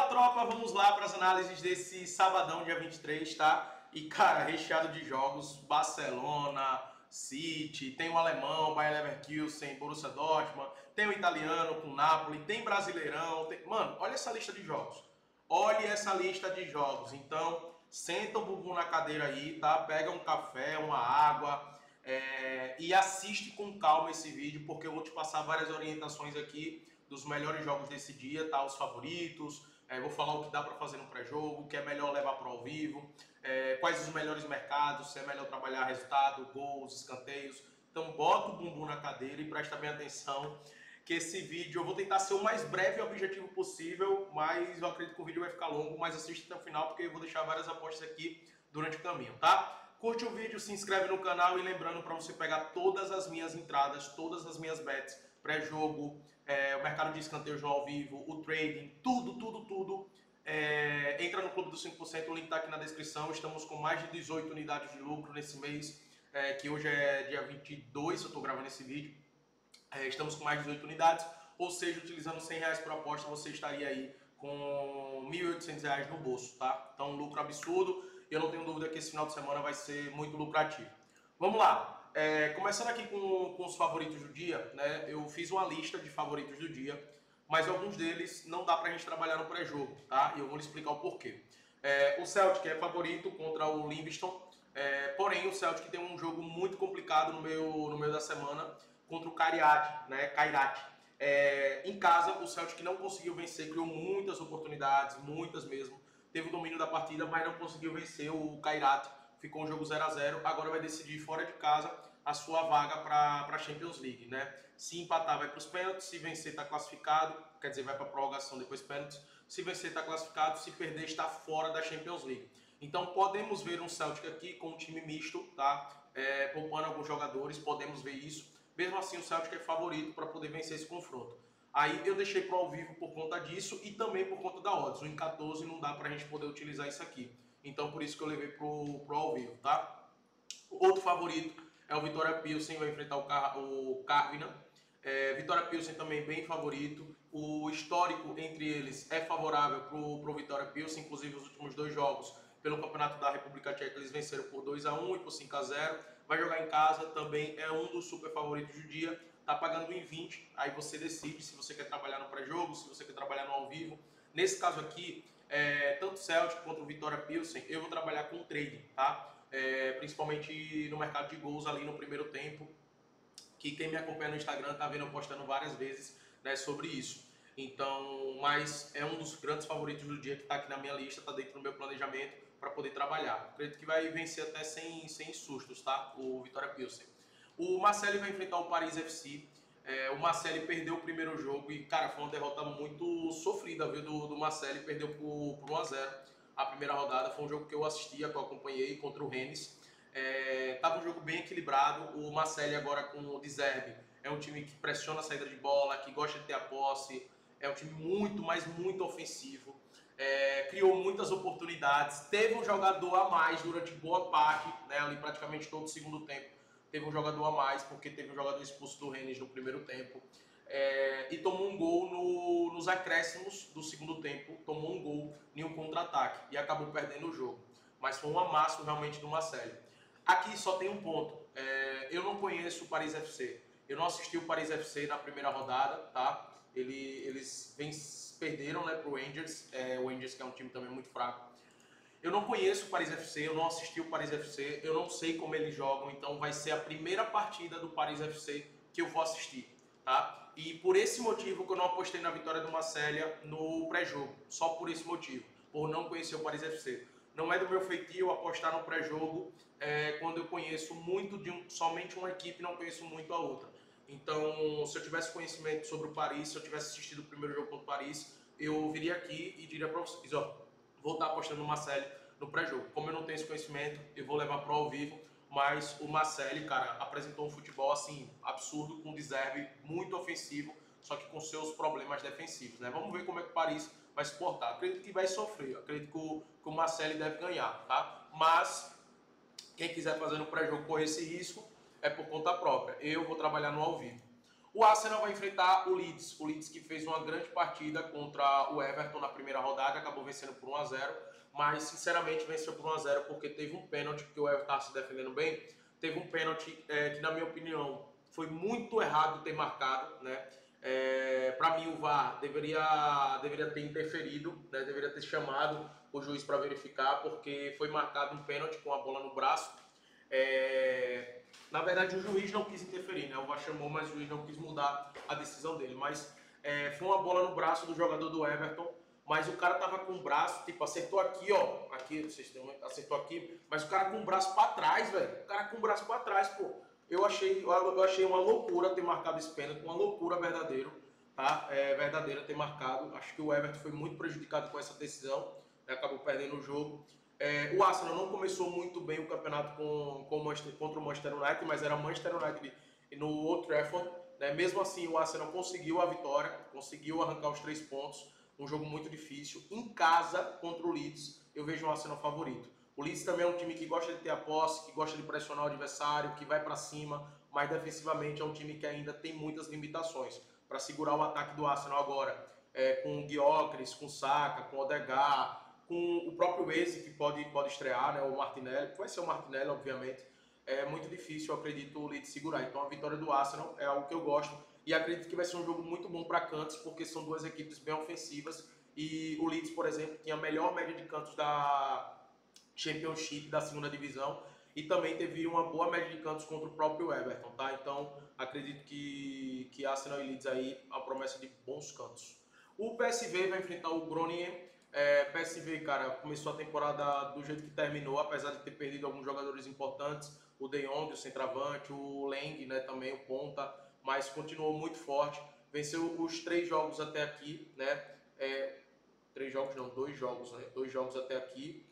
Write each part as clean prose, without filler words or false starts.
tropa, vamos lá para as análises desse sabadão, dia 23, tá? E, cara, recheado de jogos, Barcelona, City, tem o alemão, Bayer Leverkusen, Borussia Dortmund, tem o italiano com Napoli, tem Brasileirão, Mano, olha essa lista de jogos. Olha essa lista de jogos. Então, senta o bumbum na cadeira aí, tá? Pega um café, uma água, e assiste com calma esse vídeo, porque eu vou te passar várias orientações aqui dos melhores jogos desse dia, tá? Os favoritos, vou falar o que dá para fazer no pré-jogo, o que é melhor levar para ao vivo, quais os melhores mercados, se é melhor trabalhar resultado, gols, escanteios. Então bota o bumbum na cadeira e presta bem atenção, que esse vídeo eu vou tentar ser o mais breve e objetivo possível, mas eu acredito que o vídeo vai ficar longo, mas assiste até o final, porque eu vou deixar várias apostas aqui durante o caminho, tá? Curte o vídeo, se inscreve no canal e lembrando para você pegar todas as minhas entradas, todas as minhas bets, pré-jogo, o mercado de escanteios no ao vivo, o trading, tudo. Entra no Clube dos 5%, o link está aqui na descrição. Estamos com mais de 18 unidades de lucro nesse mês, que hoje é dia 22, eu estou gravando esse vídeo. Estamos com mais de 18 unidades, ou seja, utilizando R$100 por aposta, você estaria aí com R$1.800 no bolso, tá? Então, lucro absurdo. Eu não tenho dúvida que esse final de semana vai ser muito lucrativo. Vamos lá. Começando aqui com os favoritos do dia, né? Eu fiz uma lista de favoritos do dia, mas alguns deles não dá pra gente trabalhar no pré-jogo, tá? E eu vou lhe explicar o porquê. O Celtic é favorito contra o Livingston, porém o Celtic tem um jogo muito complicado no meio da semana contra o Kairat, né? Em casa, o Celtic não conseguiu vencer, criou muitas oportunidades, muitas mesmo. Teve o domínio da partida, mas não conseguiu vencer o Kairat. Ficou um jogo 0-0. Agora vai decidir fora de casa a sua vaga para a Champions League, né? Se empatar, vai para os pênaltis. Se vencer, está classificado. Quer dizer, vai para a prorrogação, depois pênaltis. Se vencer, está classificado. Se perder, está fora da Champions League. Então, podemos ver um Celtic aqui com um time misto, tá? Poupando alguns jogadores, podemos ver isso. Mesmo assim, o Celtic é favorito para poder vencer esse confronto. Aí eu deixei pro ao vivo por conta disso e também por conta da odds. O em 14 não dá pra gente poder utilizar isso aqui. Então por isso que eu levei pro ao vivo, tá? Outro favorito é o Vitória Pilsen, vai enfrentar o Karviná. Vitória Pilsen também bem favorito. O histórico entre eles é favorável pro Vitória Pilsen, inclusive os últimos dois jogos pelo Campeonato da República Tcheca eles venceram por 2-1 e por 5-0. Vai jogar em casa, também é um dos super favoritos do dia. Tá pagando em 20, aí você decide se você quer trabalhar no pré-jogo, se você quer trabalhar no ao vivo. Nesse caso aqui, tanto o Celtic quanto o Vitória Pilsen, eu vou trabalhar com trading, tá? Principalmente no mercado de gols ali no primeiro tempo, que quem me acompanha no Instagram tá vendo eu postando várias vezes, né, sobre isso. Então, mas é um dos grandes favoritos do dia que tá aqui na minha lista, tá dentro do meu planejamento para poder trabalhar. Acredito que vai vencer até sem sustos, tá? O Vitória Pilsen. O Marseille vai enfrentar o Paris FC. O Marseille perdeu o primeiro jogo e, cara, foi uma derrota muito sofrida, viu, do Marseille. Perdeu por 1-0 a primeira rodada. Foi um jogo que eu assisti, que eu acompanhei contra o Rennes. Tava um jogo bem equilibrado. O Marseille agora com o De Zerbi é um time que pressiona a saída de bola, que gosta de ter a posse. É um time muito, mas muito ofensivo. Criou muitas oportunidades. Teve um jogador a mais durante boa parte, né, ali praticamente todo o segundo tempo. Teve um jogador a mais, porque teve um jogador expulso do Rennes no primeiro tempo. E tomou um gol nos acréscimos do segundo tempo. Tomou um gol em um contra-ataque e acabou perdendo o jogo. Mas foi um amasso realmente do Marseille. Aqui só tem um ponto. Eu não conheço o Paris FC. Eu não assisti o Paris FC na primeira rodada, tá? Eles perderam, né, pro Rangers. O Rangers que é um time também muito fraco. Eu não conheço o Paris FC, eu não assisti o Paris FC, eu não sei como eles jogam, então vai ser a primeira partida do Paris FC que eu vou assistir, tá? E por esse motivo que eu não apostei na vitória do Marseille no pré-jogo, só por esse motivo, por não conhecer o Paris FC. Não é do meu feitio apostar no pré-jogo quando eu conheço muito somente uma equipe e não conheço muito a outra. Então, se eu tivesse conhecimento sobre o Paris, se eu tivesse assistido o primeiro jogo contra o Paris, eu viria aqui e diria para vocês, ó, vou estar apostando no Marseille no pré-jogo. Como eu não tenho esse conhecimento, eu vou levar pro ao vivo, mas o Marseille, cara, apresentou um futebol, assim, absurdo, com o De Zerbi, muito ofensivo, só que com seus problemas defensivos, né? Vamos ver como é que o Paris vai se portar. Acredito que vai sofrer, acredito que o Marseille deve ganhar, tá? Mas, quem quiser fazer no pré-jogo correr esse risco, é por conta própria. Eu vou trabalhar no ao vivo. O Arsenal vai enfrentar o Leeds que fez uma grande partida contra o Everton na primeira rodada, acabou vencendo por 1 a 0, mas sinceramente venceu por 1 a 0 porque teve um pênalti, que o Everton estava se defendendo bem, teve um pênalti que na minha opinião foi muito errado ter marcado, né? Para mim o VAR deveria ter interferido, né? Deveria ter chamado o juiz para verificar, porque foi marcado um pênalti com a bola no braço. Na verdade o juiz não quis interferir, né? O VAR chamou, mas o juiz não quis mudar a decisão dele. Mas foi uma bola no braço do jogador do Everton, mas o cara tava com o braço, tipo, acertou aqui, ó. Aqui, vocês têm, acertou aqui, mas o cara com o braço para trás, velho. O cara com o braço para trás, pô. Eu achei uma loucura ter marcado esse pênalti, uma loucura verdadeiro, tá? Verdadeira ter marcado. Acho que o Everton foi muito prejudicado com essa decisão, né? Acabou perdendo o jogo. O Arsenal não começou muito bem o campeonato contra o Manchester United, mas era Manchester United no Old Trafford, né? Mesmo assim, o Arsenal conseguiu a vitória, conseguiu arrancar os 3 pontos. Um jogo muito difícil. Em casa, contra o Leeds, eu vejo o Arsenal favorito. O Leeds também é um time que gosta de ter a posse, que gosta de pressionar o adversário, que vai para cima, mas defensivamente é um time que ainda tem muitas limitações. Para segurar o ataque do Arsenal agora, com o Gyökeres, com o Saka, com o Odegaard, com o próprio Eze, que pode estrear, né, o Martinelli, que vai ser o Martinelli, obviamente, é muito difícil, eu acredito, o Leeds segurar. Então a vitória do Arsenal é algo que eu gosto e acredito que vai ser um jogo muito bom para cantos, porque são duas equipes bem ofensivas e o Leeds, por exemplo, tinha a melhor média de cantos da Championship, da segunda divisão, e também teve uma boa média de cantos contra o próprio Everton, tá? Então acredito que Arsenal e Leeds aí a promessa de bons cantos. O PSV vai enfrentar o Groningen. PSV, cara, começou a temporada do jeito que terminou, apesar de ter perdido alguns jogadores importantes, o De Jong, o centroavante, o Leng, né, também o ponta, mas continuou muito forte, venceu os 3 jogos até aqui, né, 3 jogos não, 2 jogos, né, 2 jogos até aqui,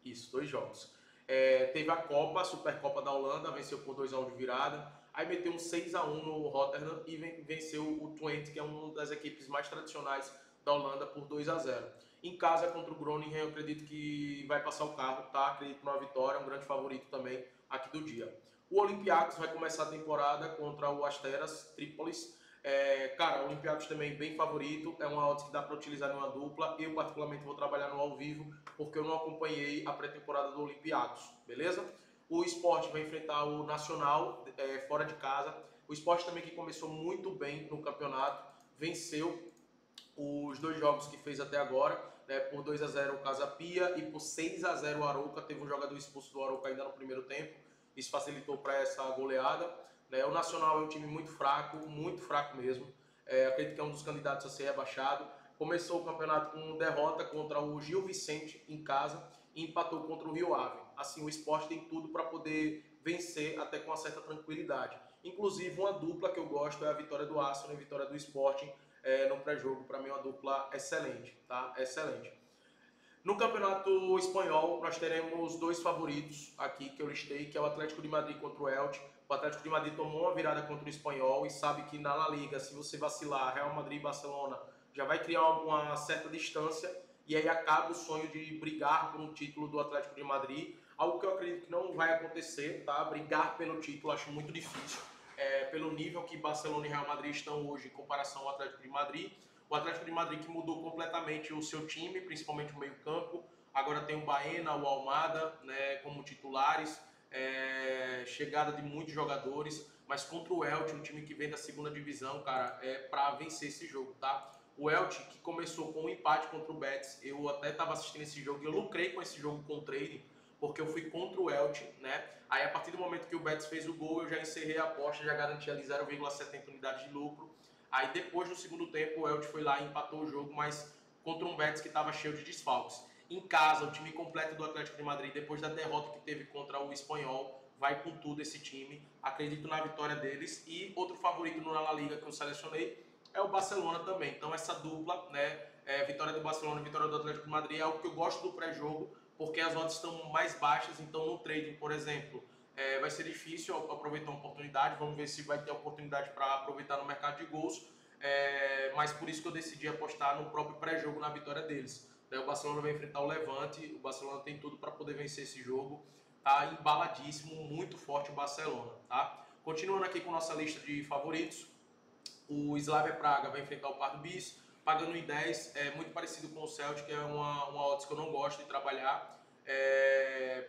isso, 2 jogos. Teve a Copa, a Supercopa da Holanda, venceu por 2 a 1 de virada, aí meteu um 6 a 1 no Rotterdam e venceu o Twente, que é uma das equipes mais tradicionais da Holanda, por 2 a 0. Em casa contra o Groningen, eu acredito que vai passar o carro, tá? Acredito numa vitória, um grande favorito também aqui do dia. O Olympiacos vai começar a temporada contra o Asteras Trípolis. Cara, o Olympiacos também bem favorito, é uma odds que dá para utilizar numa dupla. Eu particularmente vou trabalhar no ao vivo, porque eu não acompanhei a pré-temporada do Olympiacos, beleza? O Sport vai enfrentar o Nacional fora de casa. O Sport também que começou muito bem no campeonato, venceu os 2 jogos que fez até agora, né, por 2 a 0 o Casa Pia e por 6 a 0 o Arouca. Teve um jogador expulso do Arouca ainda no primeiro tempo, isso facilitou para essa goleada, né? O Nacional é um time muito fraco mesmo, acredito que é um dos candidatos a ser rebaixado. Começou o campeonato com derrota contra o Gil Vicente em casa e empatou contra o Rio Ave. Assim, o Sport tem tudo para poder vencer até com uma certa tranquilidade. Inclusive, uma dupla que eu gosto é a vitória do Arsenal e a vitória do Sporting no pré-jogo. Para mim é uma dupla excelente, tá? Excelente. No Campeonato Espanhol, nós teremos 2 favoritos aqui que eu listei, que é o Atlético de Madrid contra o Elche. O Atlético de Madrid tomou uma virada contra o Espanhol e sabe que na La Liga, se você vacilar, Real Madrid e Barcelona já vai criar uma certa distância e aí acaba o sonho de brigar por um título do Atlético de Madrid, algo que eu acredito que não vai acontecer, tá? Brigar pelo título acho muito difícil, pelo nível que Barcelona e Real Madrid estão hoje em comparação ao Atlético de Madrid. O Atlético de Madrid que mudou completamente o seu time, principalmente o meio-campo. Agora tem o Baena, o Almada, né, como titulares, chegada de muitos jogadores, mas contra o Elche, um time que vem da segunda divisão, cara, é para vencer esse jogo, tá? O Elche, que começou com um empate contra o Betis, eu até estava assistindo esse jogo, eu lucrei com esse jogo com o trading, porque eu fui contra o Elche, né? Aí a partir do momento que o Betis fez o gol, eu já encerrei a aposta, já garanti ali 0,70 unidades de lucro. Aí depois, no segundo tempo, o Elche foi lá e empatou o jogo, mas contra um Betis que estava cheio de desfalques. Em casa, o time completo do Atlético de Madrid, depois da derrota que teve contra o Espanhol, vai com tudo esse time. Acredito na vitória deles. E outro favorito no La Liga que eu selecionei é o Barcelona também. Então essa dupla, né, vitória do Barcelona e vitória do Atlético de Madrid, é algo que eu gosto do pré-jogo, porque as odds estão mais baixas. Então no trading, por exemplo, vai ser difícil aproveitar uma oportunidade. Vamos ver se vai ter oportunidade para aproveitar no mercado de gols. Mas por isso que eu decidi apostar no próprio pré-jogo na vitória deles. O Barcelona vai enfrentar o Levante. O Barcelona tem tudo para poder vencer esse jogo. Tá embaladíssimo, muito forte o Barcelona. Tá? Continuando aqui com nossa lista de favoritos. O Slavia Praga vai enfrentar o Pardubice, pagando em 10, é muito parecido com o Celtic, é uma odds que eu não gosto de trabalhar.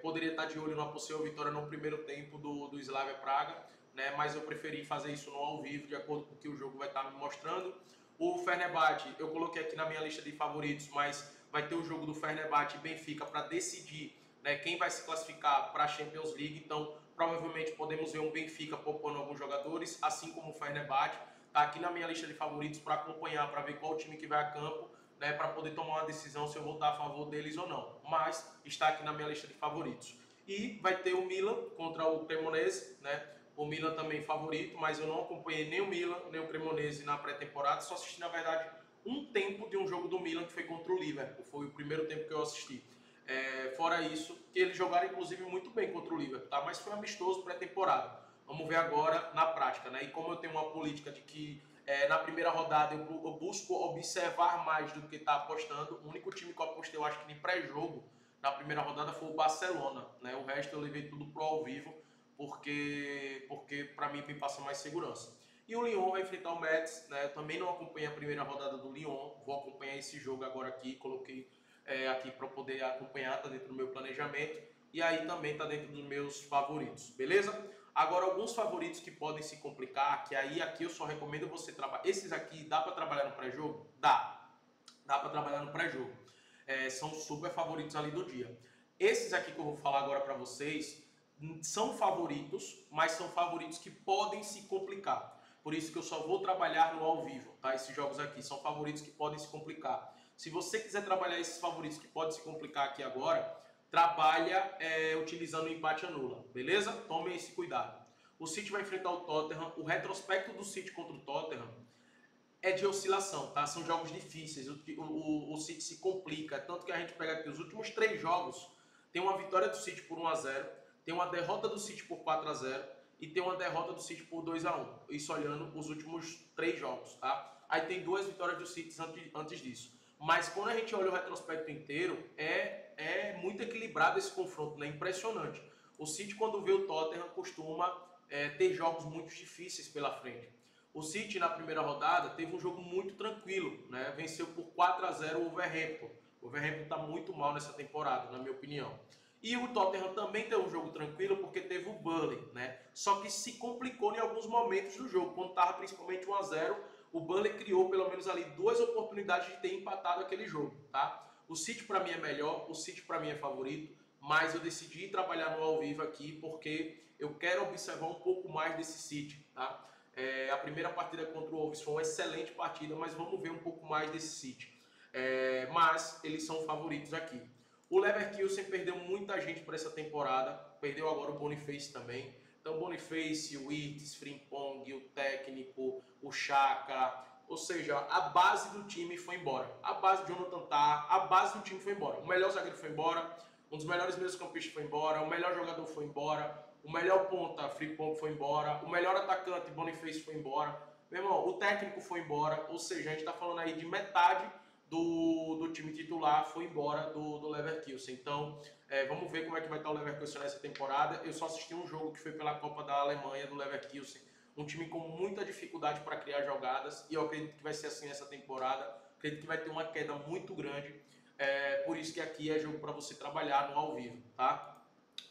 Poderia estar de olho numa possível vitória no primeiro tempo do Slavia Praga, né? Mas eu preferi fazer isso no ao vivo, de acordo com o que o jogo vai estar me mostrando. O Fenerbahçe, eu coloquei aqui na minha lista de favoritos, mas vai ter o jogo do Fenerbahçe e Benfica para decidir, né, quem vai se classificar para a Champions League. Então, provavelmente podemos ver um Benfica poupando alguns jogadores, assim como o Fenerbahçe. Está aqui na minha lista de favoritos para acompanhar, para ver qual time que vai a campo, né, para poder tomar uma decisão se eu vou estar a favor deles ou não. Mas está aqui na minha lista de favoritos. E vai ter o Milan contra o Cremonese, né? O Milan também favorito, mas eu não acompanhei nem o Milan, nem o Cremonese na pré-temporada, só assisti, na verdade, um tempo de um jogo do Milan que foi contra o Liverpool, foi o primeiro tempo que eu assisti. Fora isso, que eles jogaram inclusive muito bem contra o Liverpool, tá? Mas foi amistoso pré-temporada. Vamos ver agora na prática, né? E como eu tenho uma política de que na primeira rodada eu busco observar mais do que está apostando, o único time que eu apostei, eu acho que em pré-jogo, na primeira rodada foi o Barcelona, né? O resto eu levei tudo pro ao vivo, porque para mim me passa mais segurança. E o Lyon vai enfrentar o Metz, né? Eu também não acompanhei a primeira rodada do Lyon, vou acompanhar esse jogo agora aqui, coloquei aqui para poder acompanhar, tá dentro do meu planejamento, e aí também tá dentro dos meus favoritos, beleza? Agora, alguns favoritos que podem se complicar, que aí aqui eu só recomendo você trabalhar. Esses aqui, dá para trabalhar no pré-jogo? Dá para trabalhar no pré-jogo. São super favoritos ali do dia. Esses aqui que eu vou falar agora para vocês são favoritos, mas são favoritos que podem se complicar. Por isso que eu só vou trabalhar no ao vivo, tá? Esses jogos aqui são favoritos que podem se complicar. Se você quiser trabalhar esses favoritos que podem se complicar aqui agora, trabalha utilizando o empate anula, beleza? Tome esse cuidado. O City vai enfrentar o Tottenham. O retrospecto do City contra o Tottenham é de oscilação, tá? São jogos difíceis, o City se complica, tanto que a gente pega aqui os últimos 3 jogos, tem uma vitória do City por 1-0, tem uma derrota do City por 4-0 e tem uma derrota do City por 2-1, isso olhando os últimos 3 jogos, tá? Aí tem 2 vitórias do City antes disso. Mas quando a gente olha o retrospecto inteiro, é muito equilibrado esse confronto, né? Impressionante. O City, quando vê o Tottenham, costuma ter jogos muito difíceis pela frente. O City, na primeira rodada, teve um jogo muito tranquilo, né? Venceu por 4-0 o Wolverhampton. O Wolverhampton está muito mal nessa temporada, na minha opinião. E o Tottenham também teve um jogo tranquilo porque teve o Burnley, né? Só que se complicou em alguns momentos do jogo, quando estava principalmente 1-0, o Burnley criou pelo menos ali 2 oportunidades de ter empatado aquele jogo, tá? O City para mim é melhor, o City para mim é favorito, mas eu decidi trabalhar no ao vivo aqui porque eu quero observar um pouco mais desse City, tá? A primeira partida contra o Wolves foi uma excelente partida, mas vamos ver um pouco mais desse City. Mas eles são favoritos aqui. O Leverkusen perdeu muita gente para essa temporada, perdeu agora o Boniface também. Então, Boniface, o Wirtz, Frimpong, o técnico, o Xhaka, ou seja, a base do time foi embora. A base de Jonathan Tah, a base do time foi embora. O melhor zagueiro foi embora, um dos melhores meios-campistas foi embora, o melhor jogador foi embora, o melhor ponta, Frimpong, foi embora, o melhor atacante, Boniface, foi embora. Meu irmão, o técnico foi embora, ou seja, a gente está falando aí de metade do time titular foi embora do Leverkusen. Então, vamos ver como é que vai estar o Leverkusen nessa temporada. Eu só assisti um jogo que foi pela Copa da Alemanha do Leverkusen. Um time com muita dificuldade para criar jogadas. E eu acredito que vai ser assim nessa temporada. Acredito que vai ter uma queda muito grande. Por isso que aqui é jogo para você trabalhar no ao vivo, tá?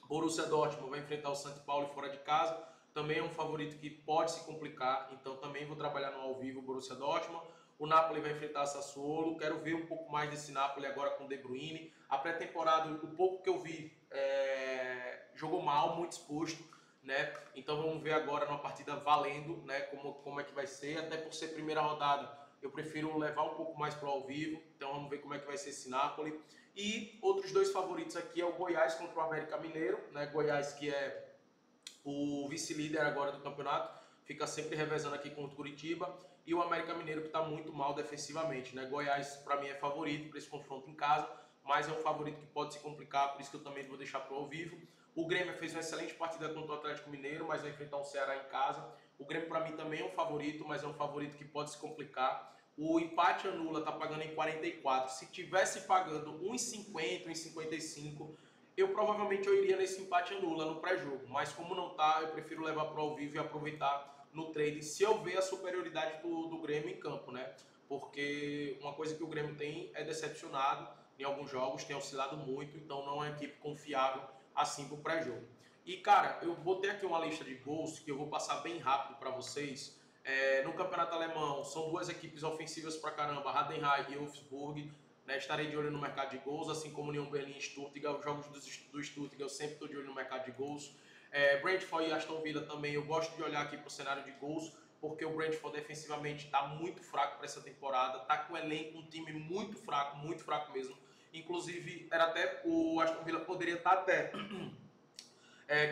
Borussia Dortmund vai enfrentar o São Paulo fora de casa. Também é um favorito que pode se complicar. Então, também vou trabalhar no ao vivo o Borussia Dortmund. O Napoli vai enfrentar a Sassuolo. Quero ver um pouco mais desse Napoli agora com o De Bruyne. A pré-temporada, o pouco que eu vi, jogou mal, muito exposto, né? Então vamos ver agora numa partida valendo, né? Como é que vai ser. Até por ser primeira rodada, eu prefiro levar um pouco mais para o ao vivo. Então vamos ver como é que vai ser esse Napoli. E outros 2 favoritos aqui é o Goiás contra o América Mineiro, né? Goiás que é o vice-líder agora do campeonato, fica sempre revezando aqui com o Curitiba, e o América Mineiro que está muito mal defensivamente, né? Goiás para mim é favorito para esse confronto em casa, mas é um favorito que pode se complicar, por isso que eu também vou deixar para o ao vivo. O Grêmio fez uma excelente partida contra o Atlético Mineiro, mas vai enfrentar o Ceará em casa. O Grêmio para mim também é um favorito, mas é um favorito que pode se complicar. O empate anula está pagando em 44. Se tivesse pagando 1,50, 1,55, eu provavelmente iria nesse empate anula no pré-jogo. Mas como não tá, eu prefiro levar para o ao vivo e aproveitar no trade se eu ver a superioridade do Grêmio em campo, né? Porque uma coisa que o Grêmio tem é decepcionado em alguns jogos, tem oscilado muito, então não é uma equipe confiável assim pro pré-jogo. E cara, eu botei aqui uma lista de gols que eu vou passar bem rápido para vocês. No campeonato alemão, são duas equipes ofensivas pra caramba, Heidenheim e Wolfsburg. Né, estarei de olho no mercado de gols, assim como União Berlim e Stuttgart. Os jogos do Stuttgart eu sempre estou de olho no mercado de gols. Brentford e Aston Villa também eu gosto de olhar aqui para o cenário de gols, porque o Brentford defensivamente está muito fraco para essa temporada, está com um elenco, um time muito fraco mesmo. Inclusive, era até o Aston Villa poderia estar até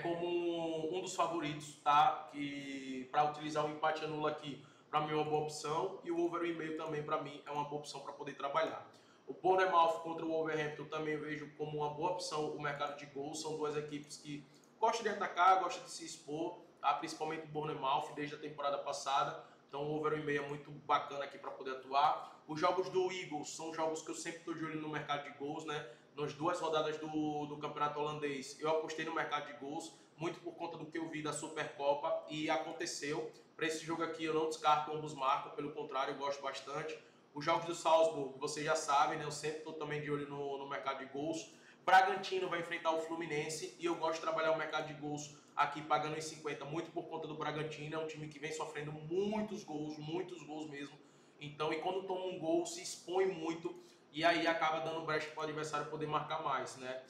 como um dos favoritos, tá? Que para utilizar o empate anula aqui, para mim é uma boa opção, e o over 1,5 também para mim é uma boa opção para poder trabalhar. O Bournemouth contra o Wolverhampton também eu vejo como uma boa opção o mercado de gols. São duas equipes que gostam de atacar, gostam de se expor, tá? Principalmente o Bournemouth desde a temporada passada. Então o over 1,5 é muito bacana aqui para poder atuar. Os jogos do Eagles são jogos que eu sempre estou de olho no mercado de gols, né? Nas 2 rodadas do campeonato holandês eu apostei no mercado de gols, muito por conta do que eu vi da Supercopa, e aconteceu. Para esse jogo aqui eu não descarto ambos marcam, pelo contrário, eu gosto bastante. Os jogos do Salzburg, vocês já sabem, né? Eu sempre estou também de olho no mercado de gols. Bragantino vai enfrentar o Fluminense e eu gosto de trabalhar o mercado de gols aqui pagando em 50, muito por conta do Bragantino. É um time que vem sofrendo muitos gols mesmo. Então, e quando toma um gol, se expõe muito e aí acaba dando brecha para o adversário poder marcar mais, né?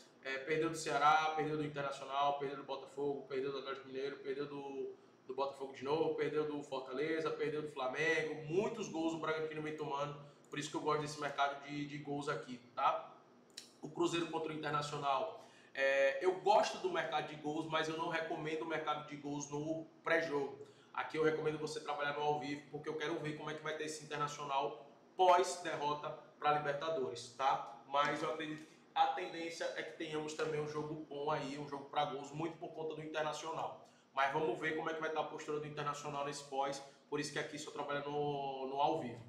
Perdeu do Ceará, perdeu do Internacional, perdeu do Botafogo, perdeu do Atlético Mineiro, perdeu do Botafogo de novo, perdeu do Fortaleza, perdeu do Flamengo. Muitos gols o Bragantino vem tomando, por isso que eu gosto desse mercado de gols aqui, tá? O Cruzeiro contra o Internacional. Eu gosto do mercado de gols, mas eu não recomendo o mercado de gols no pré-jogo. Aqui eu recomendo você trabalhar no ao vivo, porque eu quero ver como é que vai ter esse Internacional pós-derrota para a Libertadores, tá? Mas eu acredito que a tendência é que tenhamos também um jogo bom aí, um jogo para gols, muito por conta do Internacional. Mas vamos ver como é que vai estar a postura do Internacional nesse pós, por isso que aqui só trabalha no ao vivo.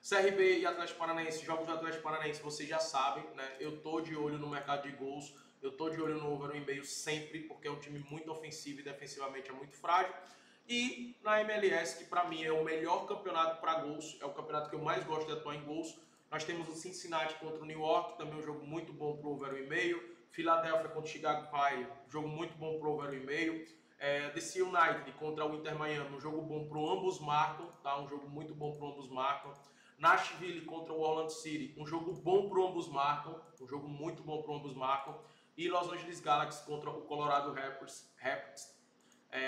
CRB e Atlético Paranaense, jogos do Atlético Paranaense, vocês já sabem, né? Eu tô de olho no mercado de gols, eu tô de olho no over 1,5 sempre, porque é um time muito ofensivo e defensivamente é muito frágil. E na MLS, que para mim é o melhor campeonato para gols, é o campeonato que eu mais gosto de atuar em gols. Nós temos o Cincinnati contra o New York, também um jogo muito bom para o over 1,5. Philadelphia contra o Chicago Fire, jogo muito bom para o over 1,5. DC United contra o Inter Miami, um jogo bom para ambos marcam, tá? Um jogo muito bom para ambos marcam. Nashville contra o Orlando City, um jogo bom para ambos marcam, um jogo muito bom para ambos marcam. E Los Angeles Galaxy contra o Colorado Rapids,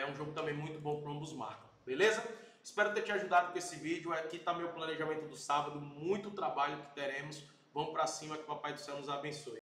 um jogo também muito bom para ambos marcam, beleza? Espero ter te ajudado com esse vídeo. Aqui está meu planejamento do sábado, muito trabalho que teremos. Vamos para cima, que o Papai do Céu nos abençoe.